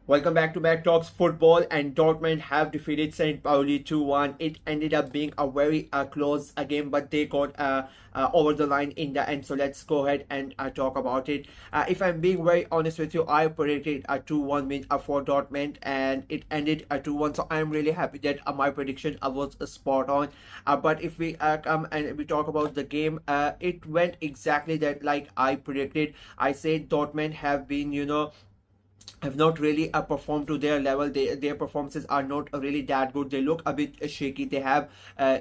Welcome back to Back Talks Football, and Dortmund have defeated St Pauli 2-1. It ended up being a very close game, but they got over the line in the end. So let's go ahead and talk about it. If I'm being very honest with you, I predicted a 2-1 win for Dortmund, and it ended 2-1. So I'm really happy that my prediction was spot on. But if we come and we talk about the game, it went exactly that like I predicted. I said Dortmund have been, have not really performed to their level. Their performances are not really that good. They look a bit shaky. They have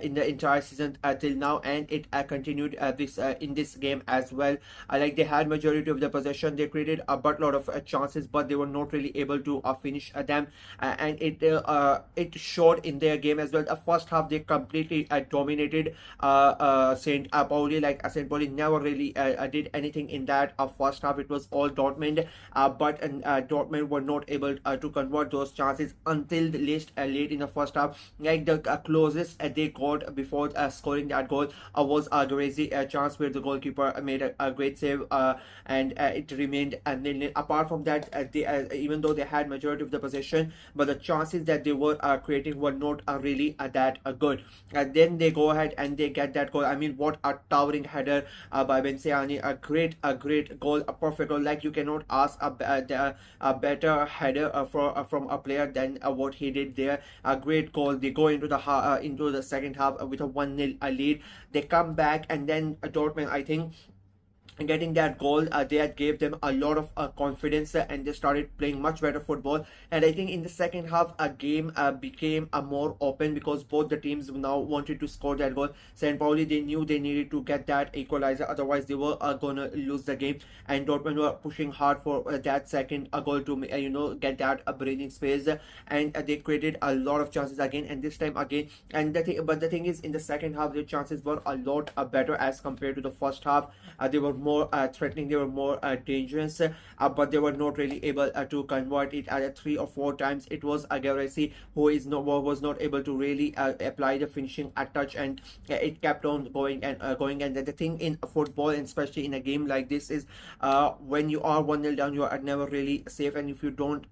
in the entire season till now, and it continued this in this game as well. Like they had majority of the possession. They created a buttload of chances, but they were not really able to finish them, and it showed in their game as well. The first half they completely dominated St Pauli. Like St Pauli never really did anything in that first half. It was all Dortmund, but Dortmund were not able to convert those chances until the late in the first half. Like the closest they got before scoring that goal was a crazy chance where the goalkeeper made a great save, and it remained nil-nil. Apart from that, they even though they had majority of the possession, but the chances that they were creating were not really that good. Then they go ahead and they get that goal. I mean, what a towering header by Benseani! A great goal, a perfect goal. Like you cannot ask a better header from a player than what he did there. A great goal. They go into the second half with a 1-0 lead. They come back, and then Dortmund, I think, getting that goal, that gave them a lot of confidence, and they started playing much better football. And I think in the second half a game became more open because both the teams now wanted to score that goal. St Pauli, they knew they needed to get that equalizer, otherwise they were gonna lose the game, and Dortmund were pushing hard for that second goal to get that breathing space, and they created a lot of chances again, and this time again. And the thing is, in the second half the chances were a lot better as compared to the first half. They were more threatening, they were more dangerous, but they were not really able to convert it. 3 or 4 times it was Agaresi who was not able to really apply the finishing touch, and it kept on going and going. And the thing in football, and especially in a game like this, is when you are 1-0 down, you are never really safe, and if you don't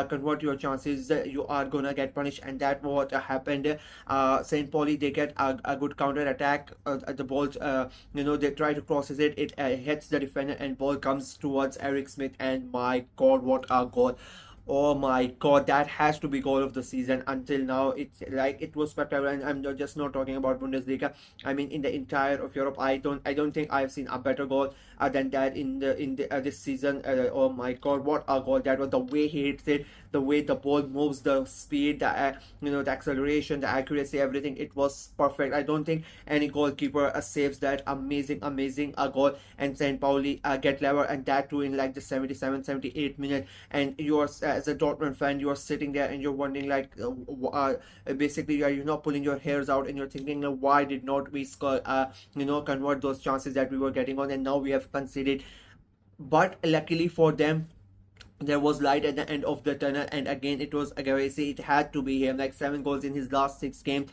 convert your chances, you are gonna get punished, and that what happened. St Pauli, they get a good counter attack. The ball, they try to crosses it hits the defender, and ball comes towards Eric Smith, and my god, what a goal. Oh my god, that has to be goal of the season. Until now, it's like it was spectacular, and I'm just not talking about Bundesliga. I mean, in the entire of Europe, I don't think I've seen a better goal than that in the this season. Oh my god, what a goal that was! The way he hits it, the way the ball moves, the speed, the acceleration, the accuracy, everything. It was perfect. I don't think any goalkeeper saves that amazing goal. And St Pauli get level, and that too in like the 77, 78 minute. And you are, as a Dortmund fan, you are sitting there and you're wondering like, basically you are pulling your hairs out, and you're thinking, why did not we score, convert those chances that we were getting on, and now we have conceded. But luckily for them, there was light at the end of the tunnel, and again it was Agarese. It had to be him. Like 7 goals in his last 6 games.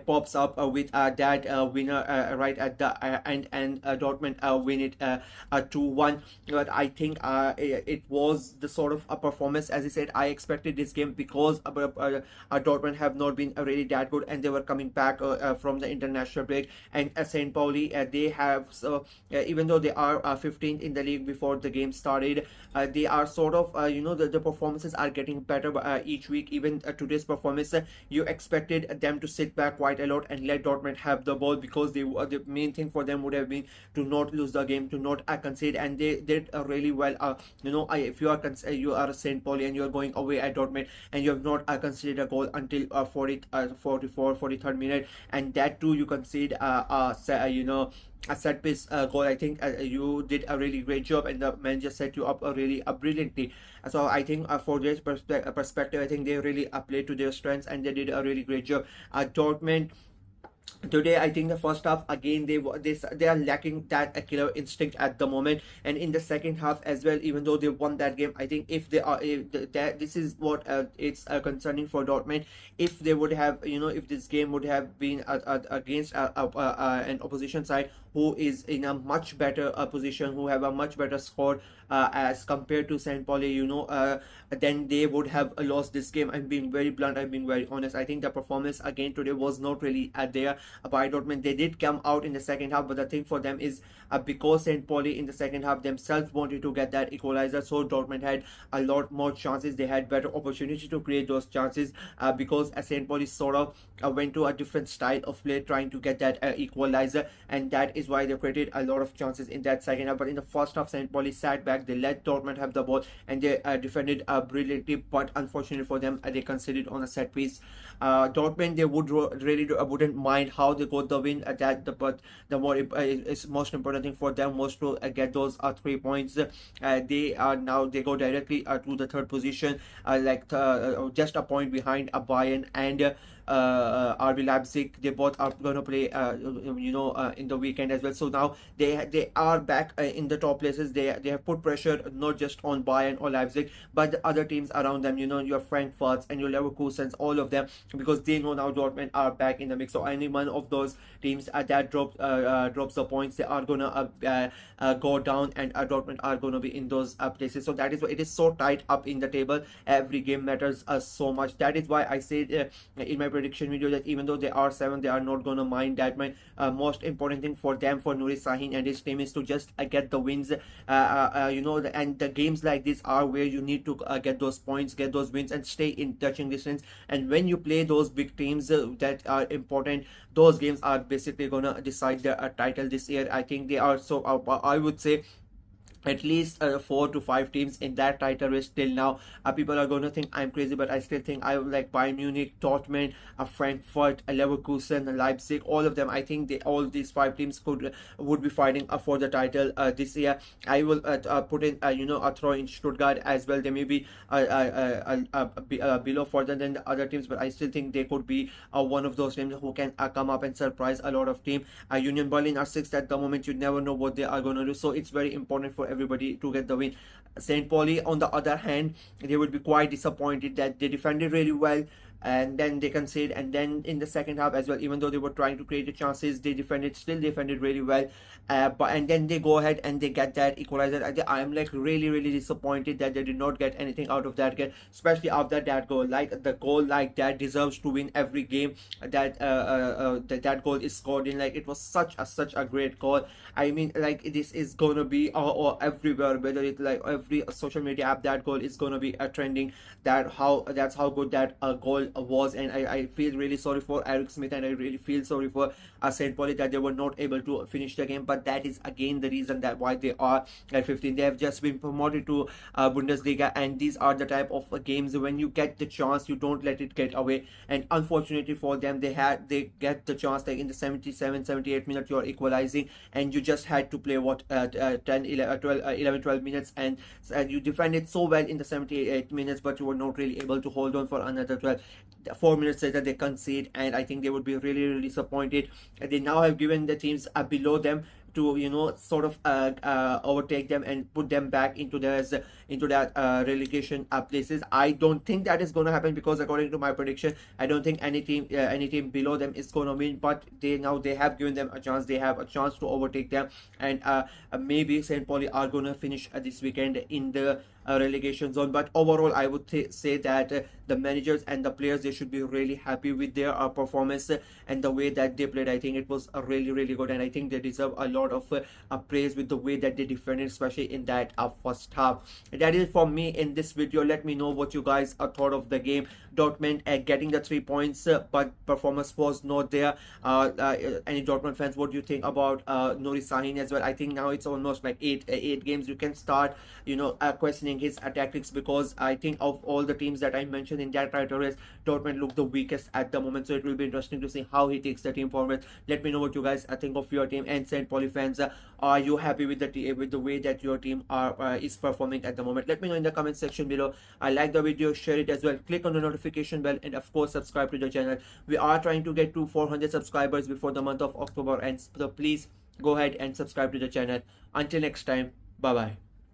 Pops up with that winner right at the end, and Dortmund win it 2-1. But I think it was the sort of a performance, as I said, I expected this game, because Dortmund have not been really that good, and they were coming back from the international break. And St Pauli, they have, so even though they are 15th in the league before the game started, they are sort of the performances are getting better each week. Even today's performance, you expected them to sit back quite a lot and let Dortmund have the ball, because the main thing for them would have been to not lose the game, to not concede, and they did really well. If you are a St Pauli and you are going away at Dortmund, and you have not conceded a goal until 43rd minute, and that too you concede a set piece goal. I think you did a really great job, and the manager set you up really brilliantly. So I think for this perspective, I think they really played to their strengths, and they did a really great job. Dortmund, Today I think the first half again they are lacking that killer instinct at the moment, and in the second half as well, even though they won that game, I think if they are if that this is what it's concerning for Dortmund. If they would have, if this game would have been against an opposition side who is in a much better position, who have a much better score as compared to St Pauli, then they would have lost this game. I'm being very blunt, I'm being very honest. I think the performance again today was not really there by Dortmund. They did come out in the second half, but the thing for them is because St Pauli in the second half themselves wanted to get that equalizer, so Dortmund had a lot more chances. They had better opportunity to create those chances because St Pauli sort of went to a different style of play, trying to get that equalizer, and that is why they created a lot of chances in that second half. But in the first half, St Pauli sat back, they let Dortmund have the ball, and they defended brilliantly. But unfortunately for them, they conceded on a set piece. Dortmund, they really wouldn't mind how they got the win. But the more is most important thing for them was to get those 3 points. They are now they go directly to the third position, just a point behind Bayern and RB Leipzig. They both are going to play, in the weekend as well. So now they are back in the top places. They have put pressure not just on Bayern or Leipzig, but the other teams around them. Your Frankfurts and your Leverkusens, all of them, because they know now Dortmund are back in the mix. So any one of those teams that drops the points, they are gonna go down, and Dortmund are gonna be in those places. So that is why it is so tight up in the table. Every game matters so much. That is why I said in my prediction video that even though they are 7, they are not gonna mind that much. Most important thing for them, for Nuri Sahin and his team, is to just get the wins. And the games like this are where you need to get those points, get those wins, and stay in touching distance. And when you play those big teams that are important, those games are basically gonna decide the title this year. I think they are so. I would say at least 4 to 5 teams in that title race till now. People are going to think I'm crazy, but I still think I would like Bayern Munich, Dortmund, Frankfurt, Leverkusen, Leipzig, all of them. I think all these 5 teams would be fighting for the title this year. I will put in a throw in Stuttgart as well. They may be below further than the other teams, but I still think they could be one of those teams who can come up and surprise a lot of teams. Union Berlin are 6th at the moment. You never know what they are going to do, so it's very important for everybody to get the win. St. Pauli, on the other hand, they would be quite disappointed that they defended really well and then they concede, and then in the second half as well, even though they were trying to create the chances, they still defended really well. And then they go ahead and they get that equalizer. I am like really disappointed that they did not get anything out of that game, especially after that goal. Like the goal like that deserves to win every game that goal is scored in. Like it was such a great goal. I mean, like this is gonna be or everywhere, whether it's like every social media app, that goal is gonna be trending. That's how good that goal was. And I feel really sorry for Eric Smith, and I really feel sorry for St. Pauli that they were not able to finish the game. But that is again the reason that why they are at 15. They have just been promoted to Bundesliga, and these are the type of games when you get the chance, you don't let it get away. And unfortunately for them, they get the chance like in the 77 78 minutes, you're equalizing, and you just had to play 10 11 12 minutes, and you defended so well in the 78 minutes, but you were not really able to hold on for another 12. 4 minutes later they concede, and I think they would be really disappointed. They now have given the teams below them to sort of overtake them and put them back into that relegation places. I don't think that is going to happen, because according to my prediction, I don't think any team below them is going to win. But they have given them a chance. They have a chance to overtake them, and maybe St. Pauli are going to finish this weekend in the relegation zone. But overall, I would say that the managers and the players, they should be really happy with their performance and the way that they played. I think it was really good, and I think they deserve a lot of praise with the way that they defended, especially in that first half. That is for me in this video. Let me know what you guys thought of the game. Dortmund getting the 3 points, but performance was not there. Any Dortmund fans, what do you think about Nuri Sahin as well? I think now it's almost like eight games. You can start questioning changing his tactics, because I think of all the teams that I mentioned in that title race, Dortmund look the weakest at the moment. So it will be interesting to see how he takes the team forward. Let me know what you guys think of your team. And St Pauli fans, are you happy with the way that your team is performing at the moment? Let me know in the comment section below. I like the video, share it as well, click on the notification bell, and of course subscribe to the channel. We are trying to get to 400 subscribers before the month of October, and so please go ahead and subscribe to the channel. Until next time, bye bye.